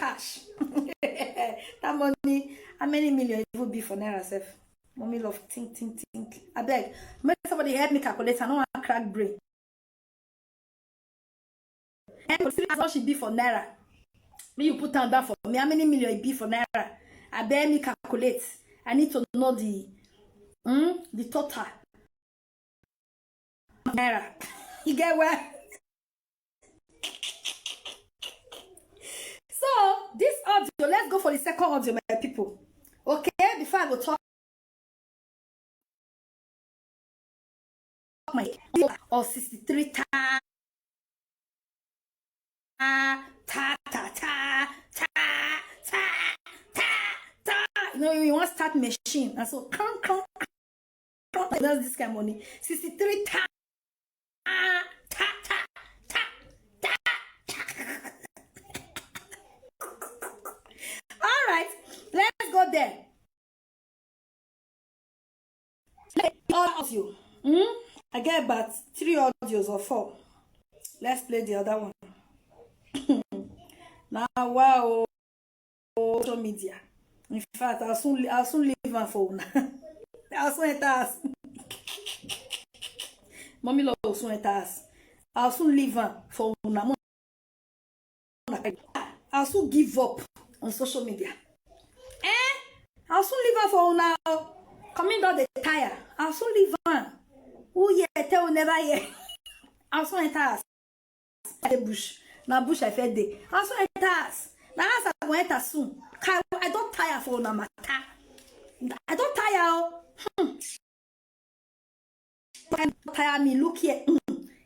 cash. That money, how many million it would be for Naira self? Mommy love, think. I beg. Make somebody help me calculate. I don't want to crack brain. And how she be for Naira? Me you put down that for me. How many million it be for Naira? I beg me calculate. I need to know the total. Naira. You get where? So this audio, let's go for the second audio, my people. Okay, before I go talk my or 63 ta. You know, you want to start machine, and so that's this kind of money. 63 ta. All right, let's go there. Audio. I get about 3 audios or 4. Let's play the other one. Now, wow, social media. In fact, I'll soon leave my phone. I'll soon enter. Mommy love soon enter. I'll soon leave my phone. I'll soon give up on social media. I'll soon leave her for now. Coming down the tire. I'll soon leave her. Oh yeah, tell never hear. I'll soon enter the bush. Now bush I fed day. I'll soon enter. Now I go enter soon. I don't tire for no matter. I don't tire. Tire me. Look here.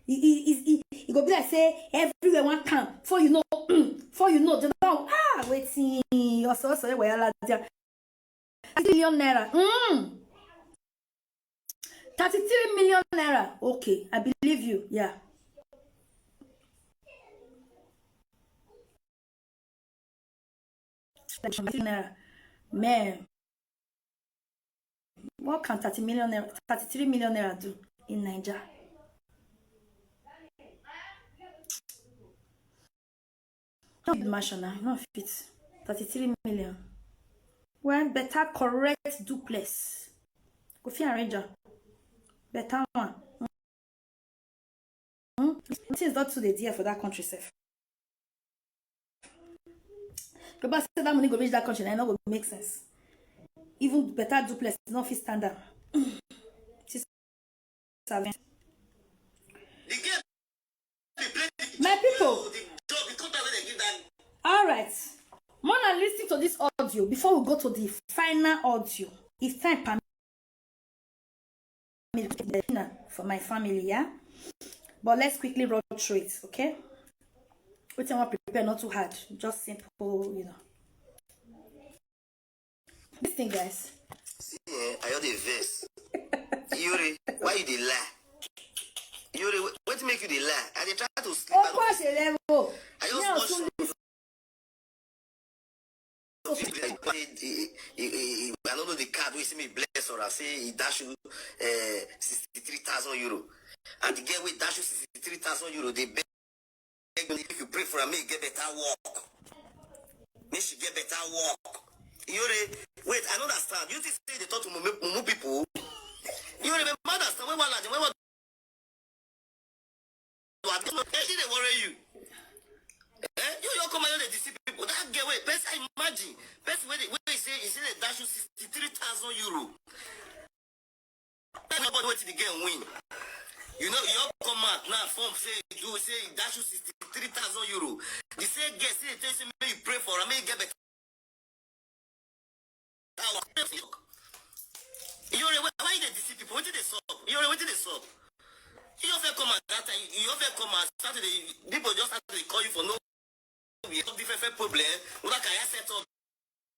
He go be like say everywhere one come. For you know. Just now. Waiting. Also where I like 30 million naira. 33 million naira. Okay, I believe you. Yeah. Man, what can 33 million naira do in Nigeria? Not good mansion now, not fit. 33 million. Well, better correct duplex. Go fi arranger. Better one. This is not too the dear for that country, safe. Because that money go reach that country, and not go make sense. Even better duplex, not fit standard. My people. All right. More than listening to this audio, before we go to the final audio, it's time for my family, yeah? But let's quickly run through it, okay? We want to prepare, not too hard, just simple, you know. This thing, guys. See, I heard a verse. Yuri, why you dey lie? Yuri, what make you dey lie? I dey try to sleep. Of course, I just watch. I don't know the card we see me bless or I say he dash you 63,000 euro. And the girl with dash you 63,000 euro, they beg if you pray for her, make get better work. Make she get better work. Yuri, wait, I don't understand. You think they talk to Mumu people? You remember understand when they worry you. You come and they deceive people. That girl, wait, best I imagine. Best way they say is they dash you 63,000 euro. Nobody wait till the girl win. You know, you come out now, form say dash you 63,000 euro. The same girl say they tell me you pray for her, may you get better. You why they deceive people? What did they solve? What did they solve? You often come at that time. You often come at Saturday. People just have to call you for no. We have different problem. What can I set up?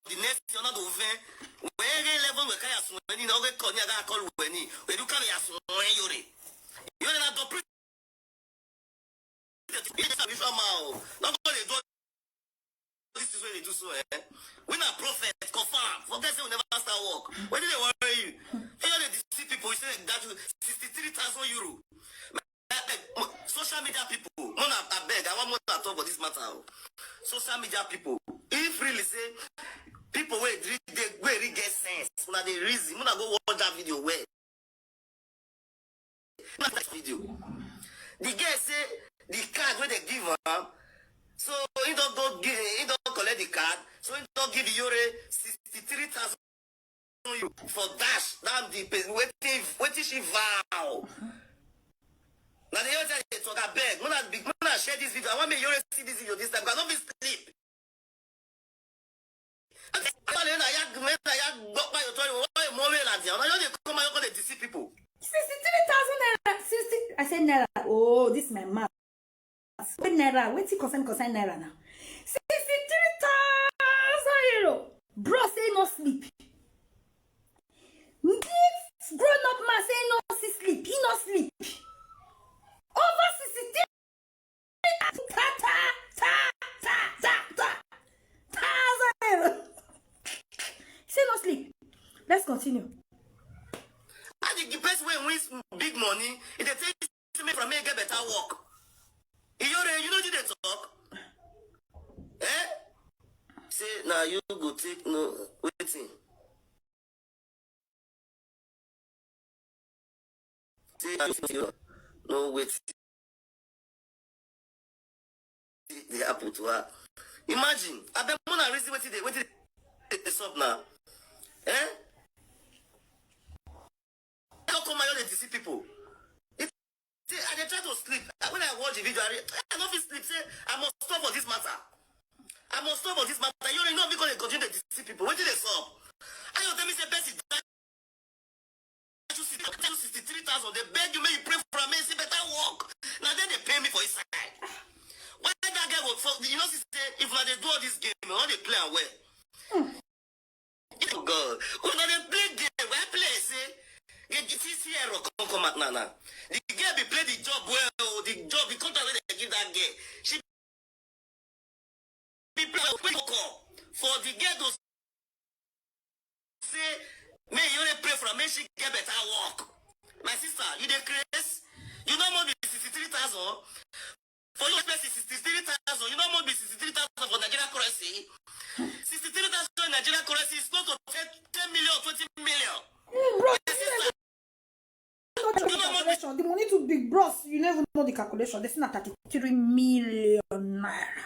The next you're not over. Where level we can assume any no we call you call when we do can assume Yuri. You're not the priest. Not going to do. This is where they do so, We're not prophet, confirm. Forget they will never start work. When did they worry you? You know they deceive people, you say that 63,000 euro. social media people, I beg, I want more to talk about this matter. Social media people, if really say people where really get sense, when they reason, when I go watch that video where that video. The guy say the card where they give her, so he don't go give, he don't collect the card, so he don't give Yore 63,000 for dash. Damn the waiting she vow. Now the other day talk I beg. When I share this video, I want me Yore see this video this time because I don't be sleep. People. 63,000 naira. 60. I said naira. Oh, this is my math. Wait naira. Wait till concern naira now. 63,000 euro. Bro say no sleep. This grown up man say no sleep. He no sleep. Over 63. Say no sleep. Let's continue. And the best way wins big money is they take me from me get better work. You know did they talk? Eh? Say now you go take no waiting. Say no wait. The apple to her. Imagine, I bet more than reason what they stop now. Eh? How come I don't see people? I try to sleep. When I watch the video, I don't feel sleep. Say, I must stop for this matter. I must stop for this matter. You already know because they continue to deceive people. What did they stop? I don't tell me say best is 63,000. They beg you, may you pray for me, say better work. Now then they pay me for his side. Why that guy will for you know say if now they do all this game, how they play and well. Oh God, when they play game, where play say get TCR come out now. The girl be play the job well, the job the contract they give that girl. She be play for the girl to say, may you only pray for me, she get better work. My sister, you the craze? You know more be 63,000. For you pay 63,000, you know more be 63,000 for Nigerian currency. 63,000 Nigerian currency is close to 10 million, 20 million. Bro, calculation. The money to big bros, you never know the calculation. This is not 33 million naira.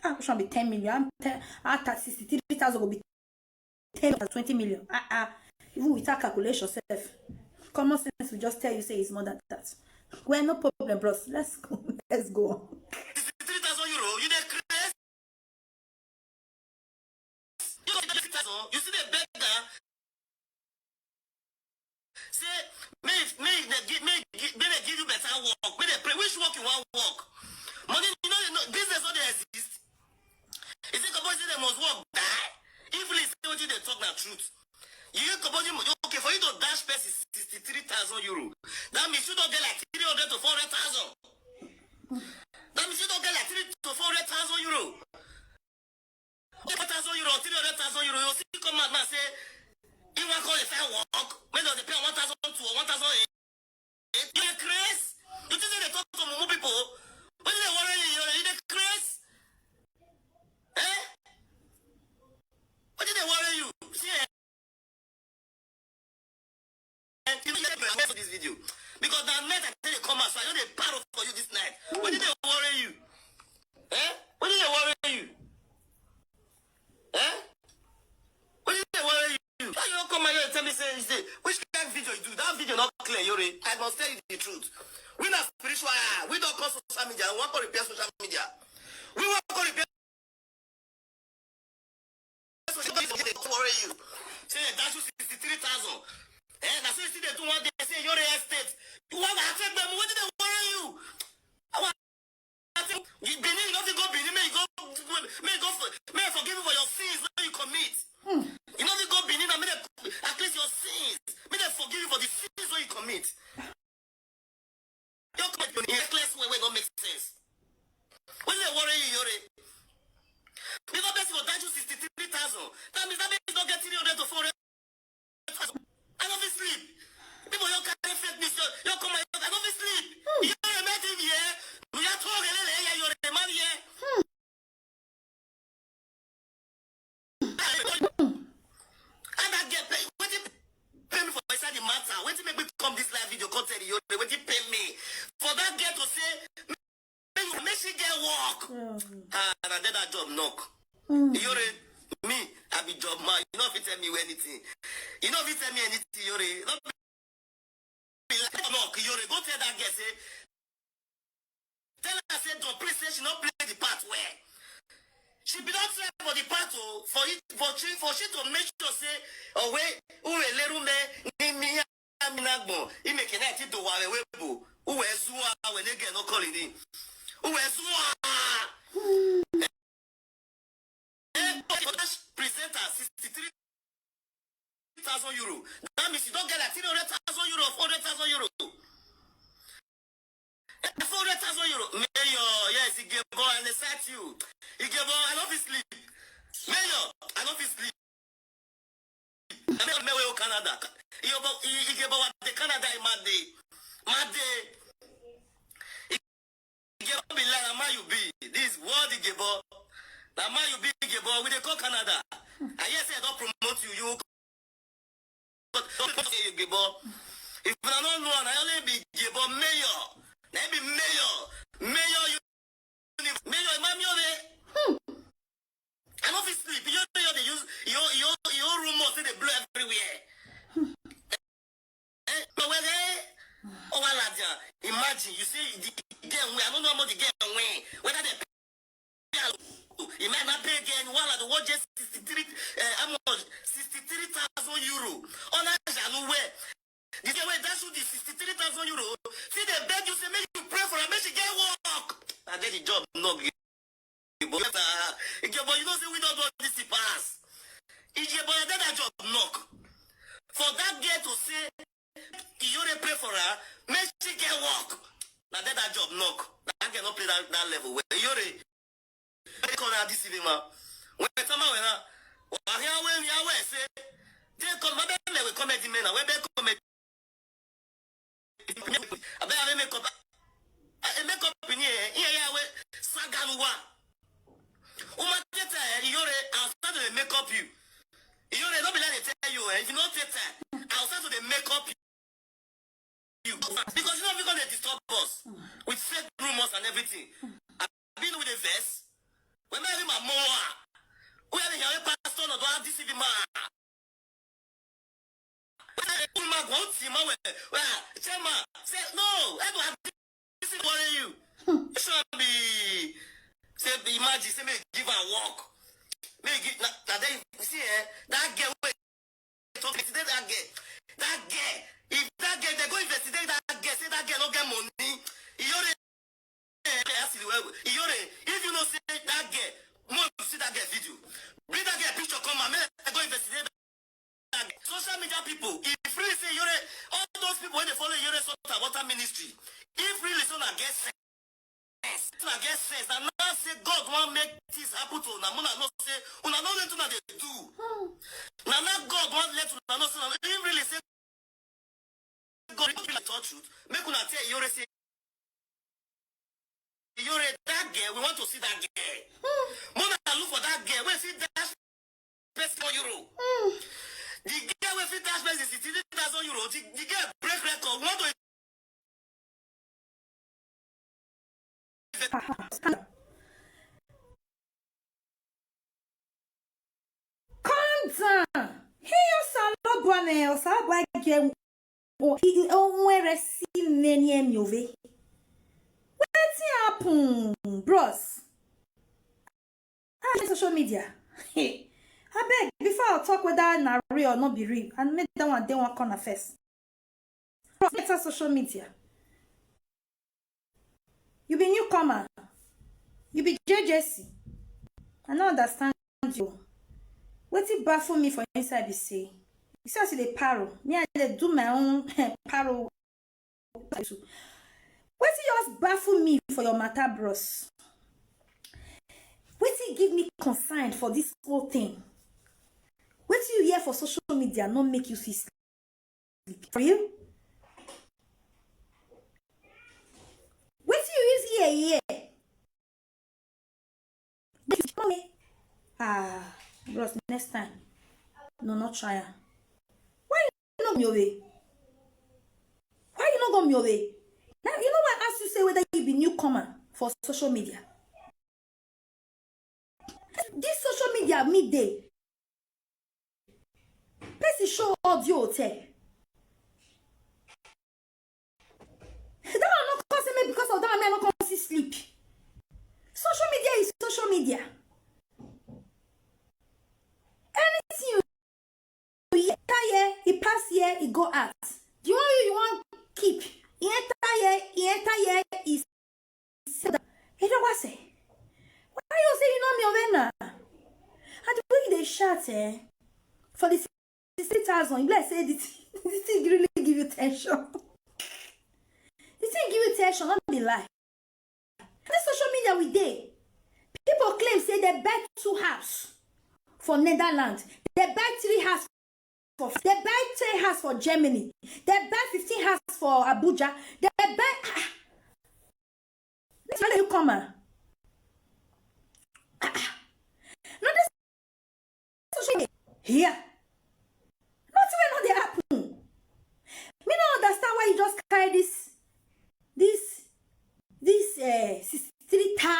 Ah, it should be 10 million. 63,000 will be 10 or 20 million. Even without calculation, self. Common sense will just tell you say it's more than that. Well, no problem, bros. Let's go. Let's go. 63,000 euro, you the craze? You got 63,000, you see the beggar. Say, may they give you better work. May they pray. Which work you want work? Money, you know, business don't exist. Is it about say they must work die? If they say what you they talk the truth. You okay for you to dash pay 63,000 euro. That means you don't get like 300 to 400,000. That means you don't get like 300 to 400,000 euro. 400,000 euro, 300,000 euro. You see come out now say you want to call if I work, when they pay 1,000 to 1,008. You're crazy. You think they talk to more people? When they worry you the crazy? Eh? What did they worry you? See this video because the night I tell you come out, so I know they battle for you this night. What did they worry you? Eh? What did they worry you? Eh? What did they worry you? How you don't come out here and tell me say which kind of video you do? That video not clear, Yuri. I must tell you the truth. We not spiritual. We don't call social media. We want to repair social media. We want to repair social media. They don't worry you. Say that's 63,000. And as soon as they do one day, say you're the estate. You want to affect them? What did they worry you? I want to Benin, you have to go Benin. May forgive you for your sins that you commit. You know, they go Benin and may at least your sins. May they forgive you for the sins that you commit. Your commit in a reckless way don't make sense. What did they worry you, Yuri? matter. When you make me come this live video content, you when you pay me for that girl to say, make she get work. And I did that job knock. Yore, me, I be job man. You know if you tell me anything. You know if you tell me anything, Yore. Not be like knock, Yore. Go tell that girl, say, tell her, say, don't please say she not play the part where. She be not try for the part for it for she to make sure say oh wait who a little man me nagbo he make connect to wale webo who ezua when they get no calling in who ezua presenter 63,000 euro. That means you don't get like 300,000 euro or 400,000 euro. 400,000 euro. Mayor, yes, he gave boy and they said you. He gave boy and office sleep. Mayor, and office sleep. I mean, Mayor Canada. He gave boy the Canada in my day. He gave boy like a you be. This word he gave boy. Now you be gave boy with the call Canada. I yes, I don't promote you. You don't say you gave boy. If I don't know, I only be gave boy mayor. Maybe mayor, mommy, and obviously, they use your rumors they blow everywhere. But when imagine you see the game, I don't know about the game away. Whether they pay, you might not pay again. While the watch just 63,000 euro. On a way. The way that should be 63,000 euro. See they beg you say make you pray for her, make she get work. And then the job no give. But you know say we don't do this pass. If you but then that job knock. For that girl to say you don't pray for her, make she get work. Now then that job knock. That girl not play that level. Where you they call her this evening. When someone when you say they come we come at the men we come at I better make up in here Sagaluwa. I'll start to make up you. You're not be like to tell you, if you don't take time, I'll start to make up you. Because you know because they disturb us with fake rumors and everything. I've been with a verse. When I hear my moa, we have a pastor or do I deceive him? No, I don't have this is worrying you. You should be say imagine say me give her work. Make it now then you see that girl talk investigate that girl. That girl, if that girl they go investigate that girl, say that girl no get money. If you know say that girl, more see that girl video. Bring that girl picture come and go investigate. Social media people, if really say you're all those people when they follow your water ministry, if really so I get sense, and now say God won't make this happen to Namuna no say, una no let una they do. Now God won't let una no say, if really say God will touch you, make una tell you say you're that girl, we want to see that girl. Mona look for that girl, we see that best for euro. The girl will fit dash base 60,000 euro. The girl break record. What do calm down. Here Salobane or Salabage where see many move. What's happen, bros? Social media. Hey. I beg, before I talk whether na real or not be real, and make that one day one corner first. Better social media. You be newcomer. You be JJC. I don't understand you. What it baffle me for inside be say? You see I see the paro. Me I dey do my own paro. What it just baffle me for your matter, bros? What it give me concern for this whole thing? What you hear for social media not make you feel sleep? For you? What you use here? Bros, next time. No, not try. Why you know me away? not go me away. Now, you know why I asked you say whether you be newcomer for social media. This social media midday. Person show audio hotel. That will not cause me because of that. I may not come see sleep. Social media is social media. Anything you enter here, it pass here, it go out. The one you want keep. He enter here, is said. You know what say? Why you say you know me over now? And the way they shout for the 60,000, let's say this thing really give you tension. This thing give you tension, not be lie. This social media we dey. People claim say they buy 2 houses for Netherlands. They buy 3 houses they buy 10 houses for Germany. They buy 15 houses for Abuja. They buy this where you come Now this social media here. Nothing will not dey happen. Me don't understand why you just carry this 63 ta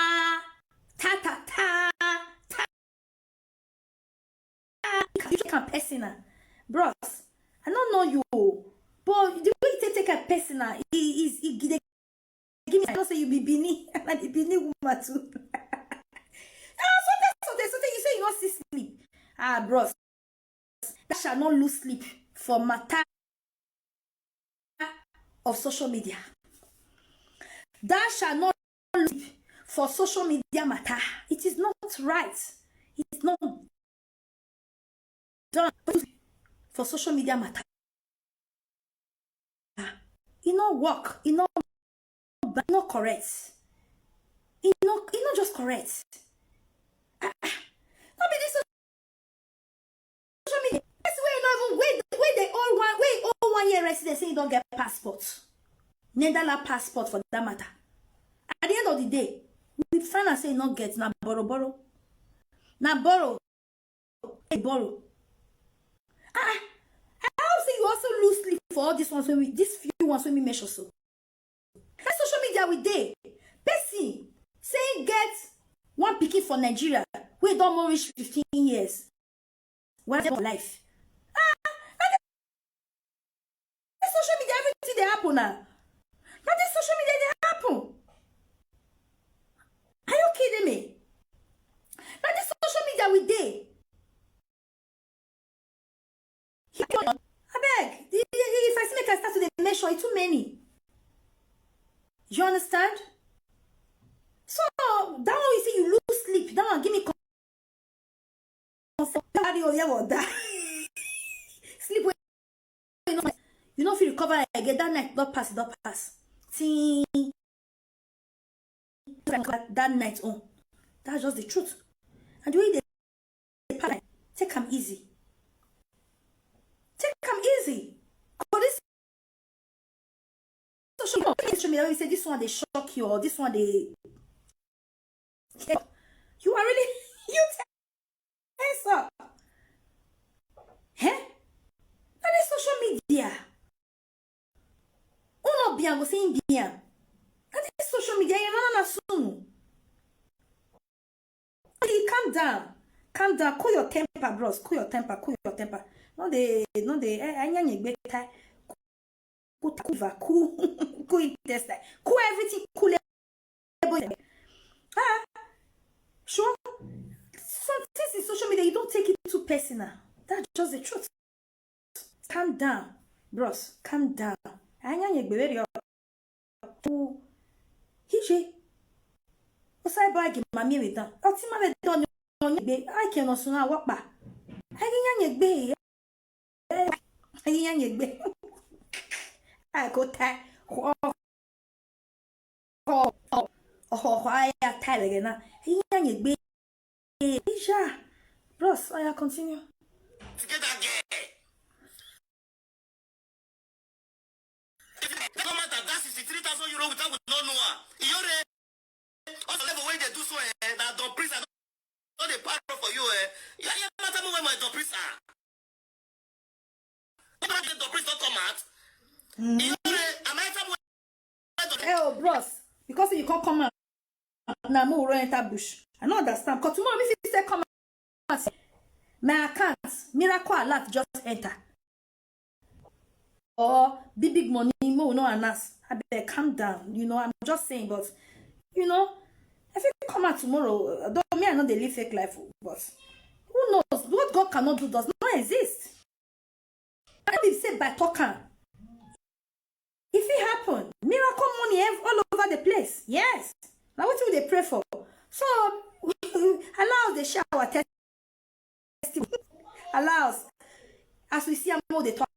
you take a personal. Bros, I don't know you, but the way you take a personal is give me. I don't say you be Bini, and I be Bini woman too. So you say you not see sleep. Bros, that shall not lose sleep for matter of social media. That shall not lose sleep for social media matter. It is not right. It is not done for social media matter. It not work. It not correct. It not just correct. Not be this social media. That's where you not even wait they all 1 year resident say you don't get passport. Netherlands passport for that matter. At the end of the day, we find and say you not get now borrow. Now borrow. I say you also lose sleep for all these ones these few ones when we measure so. That social media we day. Person saying get 1 pikin for Nigeria, we don't more reach 15 years. What's your life? That social media, everything they happen now. Now this social media they happen. Are you kidding me? Now this social media we day. I beg, if I see make I start to make sure it's too many. You understand? So that one you see you lose sleep. That one give me comfort. Sleep when you know if you recover again that night, don't pass. See that night on. That's just the truth. And the way they take them easy. Take them easy. But this social media, you say this one they shock you or this one they you are really you tense up. That is social media. Uno bien go saying bien. That is social media. You don't assume. Okay, calm down. Cool your temper, bros. Cool your temper. No, they. Cool intestine. Cool everything. Cool everything. Sure. Sometimes in social media, you don't take it too personal. That's just the truth. Calm down, bros. Calm down. Hije. Osai bag mami with them. Oti ma be don nyegbe. I can also na work ba. Nyegbe. Nyegbe. I go tie. I tie again na. Nyegbe. Isha. Bros, I continue. Together again. No matter that 63,000 euro without we don't know her. You're also level when they do so that the priest are not the power for you yeah matter when my priest are. The priest don't come out. Oh, bros, because you can't come out now, more enter bush. I don't understand. Because tomorrow, if you say come out, my account, miracle alert just enter. Or big money, more no announce. I better calm down. You know, I'm just saying, but you know, if you come out tomorrow, don't me I know they live fake life, but who knows? What God cannot do does not exist. I be said by talking. If it happen, miracle money all over the place. Yes. Now what will they pray for? So allow the share our testimony. Allows. As we see more they talk.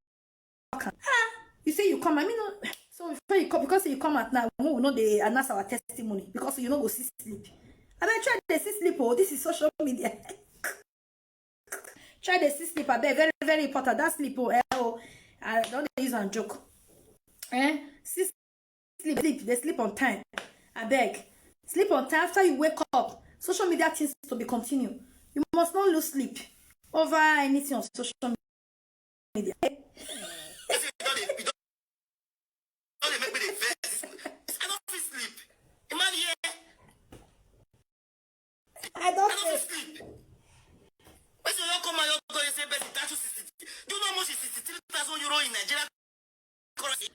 You say you come. I mean, so before you come, because you come at now, we will know they announce our testimony because you know go see sleep. I mean, try to see sleep. Oh, this is social media. Try to see sleep. I bet very, very important. That sleep. Oh, I don't use and joke. See sleep. They sleep on time. I beg. Sleep on time after you wake up. Social media things to be continued. You must not lose sleep over anything on social media. I don't sleep. When you come and you say, do you know how much is 63,000 euro in Nigeria currency?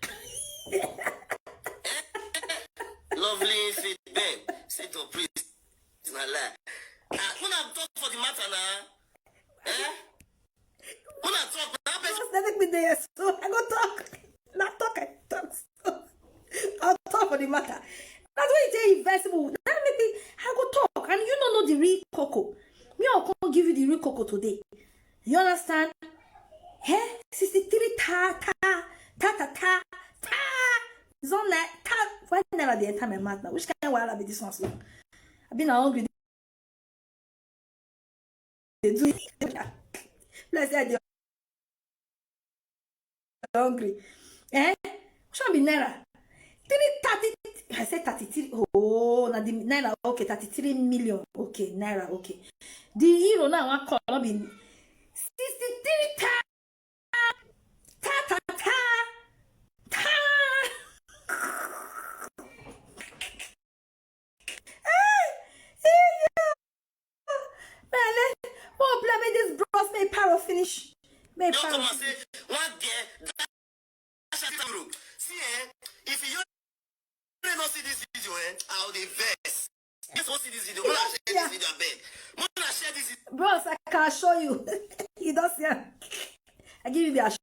Lovely fit, babe. Say to priest, it's not lie. When I talk for the matter now, when I talk, let me there, so I go talk. Not talk, I talk. So I'll talk for the matter. That's why you say investable. That maybe I go talk, and you don't know the real cocoa. Me, I'll come give you the real cocoa today. You understand? 63 ta. Zone ta. Why never the entire mouth now? Which kind of while I be this one so? I've been hungry. They do it. Let's say they're hungry. Should be naira. 30. I said 33. Oh, now the naira. Okay, 33 million. Okay, naira. Okay. The euro now I call not be 63 ta. Oh, blame this bros may power finish. May power. come and say, one day, see, if you don't see this video, I'll be vexed. Just want to see this video. When I share this video, I beg. When I share this video, bros, I can show you. You don't see. I give you the assurance.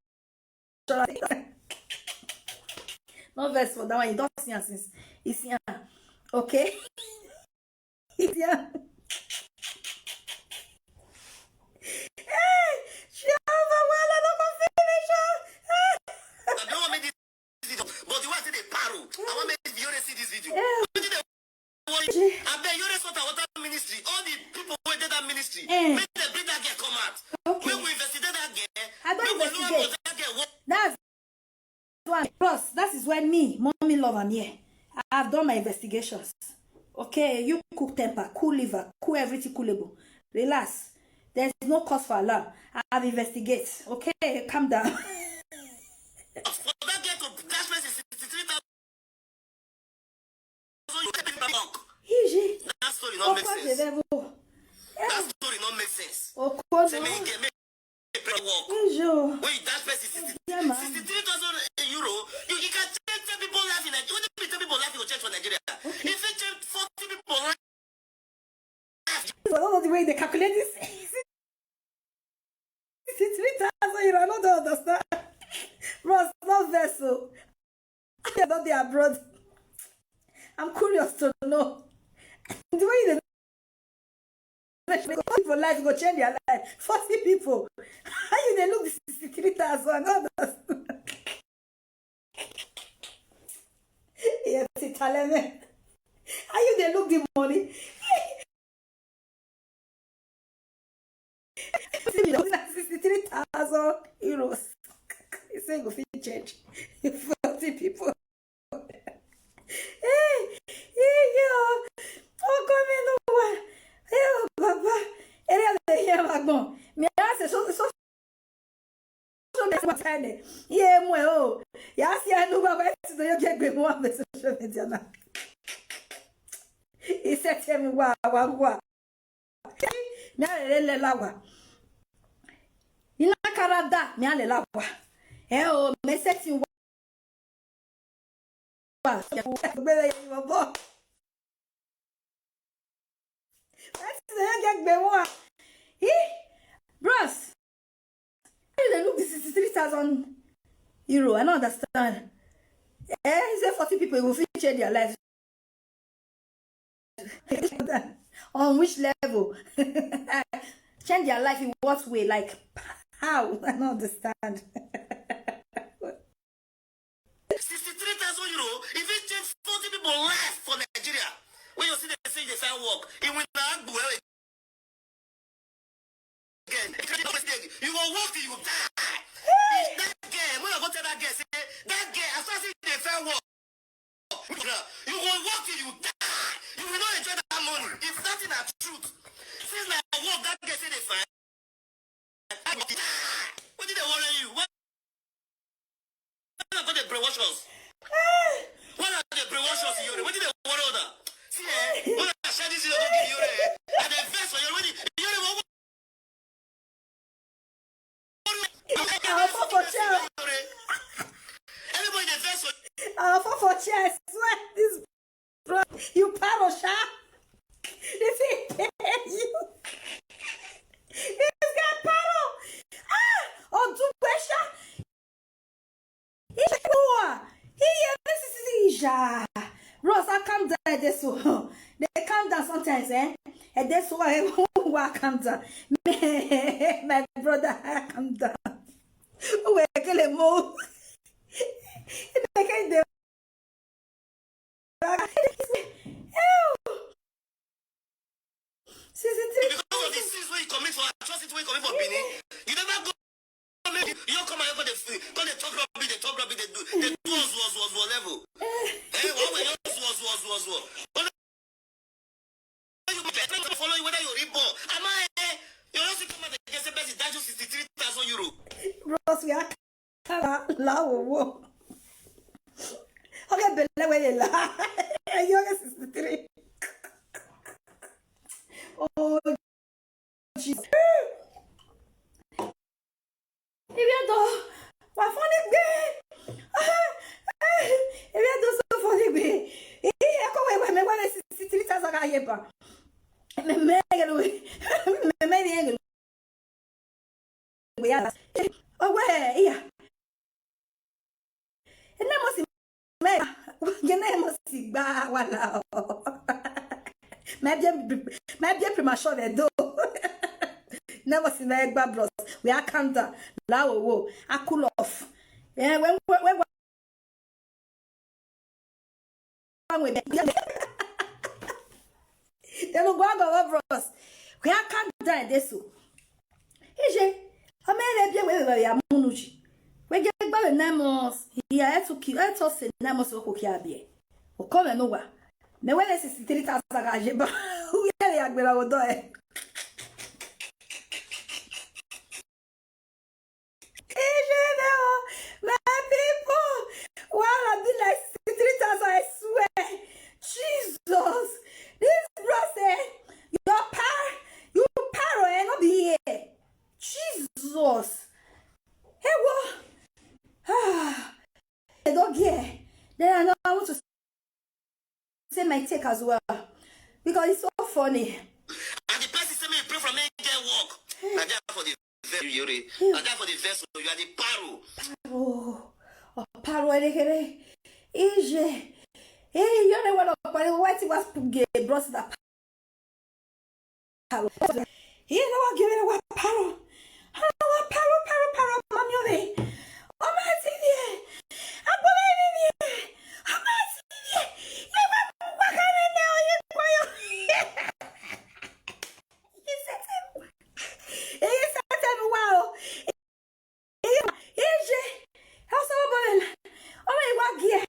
No verse for that one. You don't see since it's here. Okay? It's here. but you want to see the paro. I want to make you see this video. I bet you sort of water ministry. All the people who did that ministry, make them bring that girl come out. Okay. When we investigate that girl, I don't investigate. That's one. Plus, that is when me, mommy love, I'm here. I've done my investigations. Okay, you cook temper, cool liver, cool everything coolable. Relax. There's no cause for alarm. I've investigated. Okay, calm down. For that girl to cash me 63,000. That story not make sense. That story not make sense. Say me get me pay work. When you dash me 63,000 euro, you can change 10 people life in Nigeria. What do you 10 people life in church for Nigeria? If you change 40 people life. I don't know the way they calculate this. 63,000 euro, I don't understand. Ross, not vessel. I am not there abroad. I'm curious to know. The way they for life go change their life. 40 people. How you they look 63,000? I don't understand. Yes, Italian. How you they look the money? 63,000 euros. You say go fit change 40 people. Hey, yo, oh come in over. Hey, Papa, area the here magbon. Me ask so penny. Yeah, well, yes, yeah, no, but you get me one with social media. He said to me, wow. Now, lawa. In a Canada, me ale lawa. Oh, me set you wow. Get me one. Bros, they look this is 3,000 euro. I don't understand. He said 40 people will change their lives. On which level? Change their life in what way? Like how? I don't understand. 63,000 euro. If it change 40 people life for Nigeria, when you see they say they find work, it will not go well again. You will work till you die. If that girl, when I go tell that girl, say that girl, as soon as they find work, you will work till you die. You will not enjoy that money. If that's not truth, since I work, that girl say they find. What did they worry you? What are the brainwash us? What are the brainwash us? What did they worry about? See, when I share this, you don't give you and the best for you. When you everybody the best for for chair. Swear this, bro. You parosha. This is you. This guy paro. On two pressure. Ross, I calm down this so they calm down sometimes, and that's why I calm down. My brother, I calm down. We're killing more. because of the sins where you commit for atrocity, where you commit for Benin, you never go. You don't come and they talk rubbish, they do was level. What were yours was. You follow you whether you're reborn. Am I? You also come and get the best is 63,000 euro. Ross, we are low. Okay, but where you lie. You're 63. Oh, Jesus. If you do, what funny be? If you do so funny be, I come away when I 63,000 I hear back. Oh, where? Yeah. And I must be your name must be Bawala. Maybe premature though. Never see my bros. We are counter. Lao, I cool off. Yeah, when they look over bros. We are counter this. Ije, a man be where we are munuchi. We get by the namos. He had to kill us in Namos of Hokiabie. Or come and over. Me when I see 3,000 gaje, but we are going to do it. My people, while I be like 3,000, I swear, Jesus, this brother, you paro, and not be here. Jesus, hey, what? I don't get. Then I want to say my take as well because it's so funny. And the person say me pray for me get work. And therefore the Yuri. And therefore the vessel, you are the paro. Paro, Ije. You know what it was to brought that paro. You know what giving away paro. Paro, mommy. Oh, my TV. I'm believing you. Oh, my TV. What can I know? You said, wow. How's the woman? Oh, my God, yeah.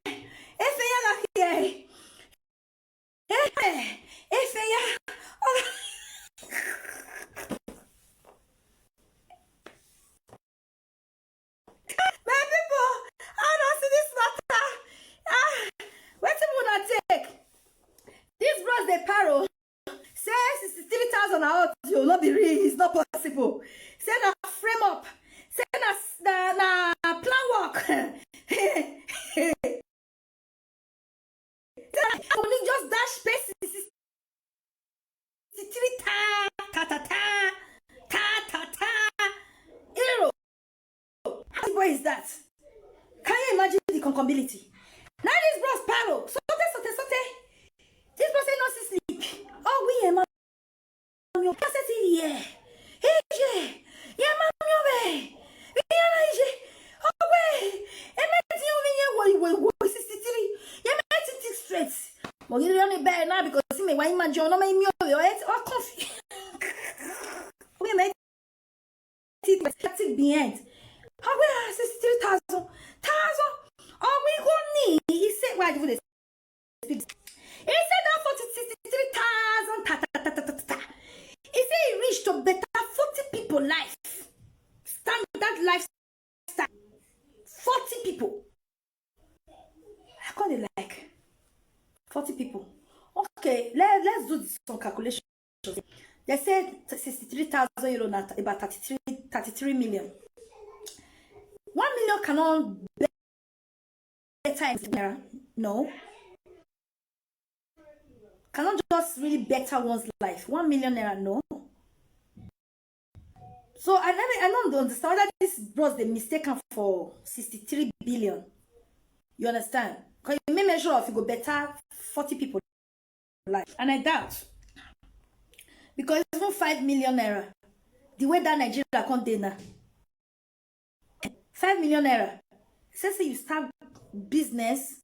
If you are here. If you are. not be real. It's not possible. Say na frame up. Say na plan work. Only just dash space. 63 ta. Hero. How boy is that? Can you imagine the concombility? Now this bros paro. Sote. This bros ain't not sleep. Oh, we am your cassette here. Hey, yeah, mammy. We are oh, wait. And that's the only year 63. Yeah, man, it's straight. Well, you're only bad now because you may why my journal may mute your head or coffee. We make it behind. How we are 63,000. Oh, we go need. He said, why do this? He said that for 63,000. He said he reached to better 40 people life. Standard lifestyle. 40 people. I call it like 40 people. Okay, let's do some calculations. They said 63,000 euro, about 33 million. 1 million cannot better in naira. No. Cannot just really better one's life. 1 million naira, no. So I don't understand that this brought the mistaken for 63 billion. You understand? Because you may measure if you go better 40 people life. And I doubt. Because it's not 5 million naira. The way that Nigeria can't do now. 5 million naira. Say you start business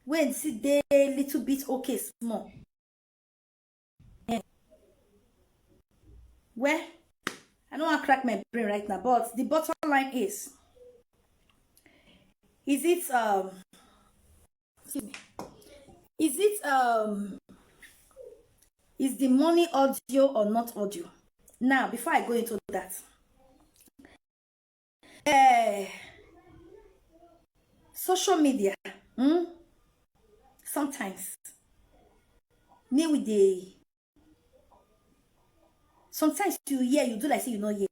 when see they little bit okay small. Well, I don't want to crack my brain right now, but the bottom line is it is the money audio or not audio? Now, before I go into that, social media, sometimes me with the sometimes you hear, you do like say you not hear.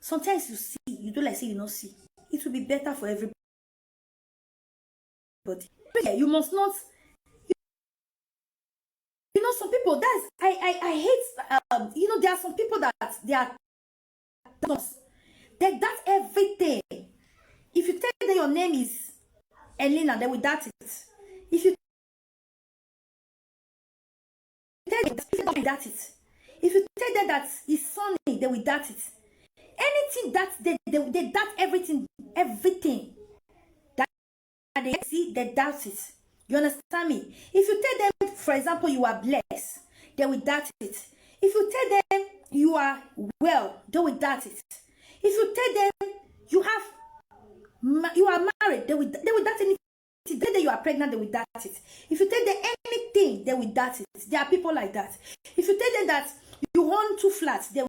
Sometimes you see, you do like say you not see. It will be better for everybody. You must not. You know, some people, that's I hate. You know, there are some people that they are that's everything. If you tell them your name is Elena, they will that it. If you tell them that it. If you tell them that it's sunny, they will that it. Anything that they that everything that they see, they doubt it. You understand me? If you tell them, for example, you are blessed, they will doubt it. If you tell them you are well, they will doubt it. If you tell them you are married, they will doubt anything. If you tell them you are pregnant, they will doubt it. If you tell them anything, they will doubt it. There are people like that. If you tell them that you own 2 flats, they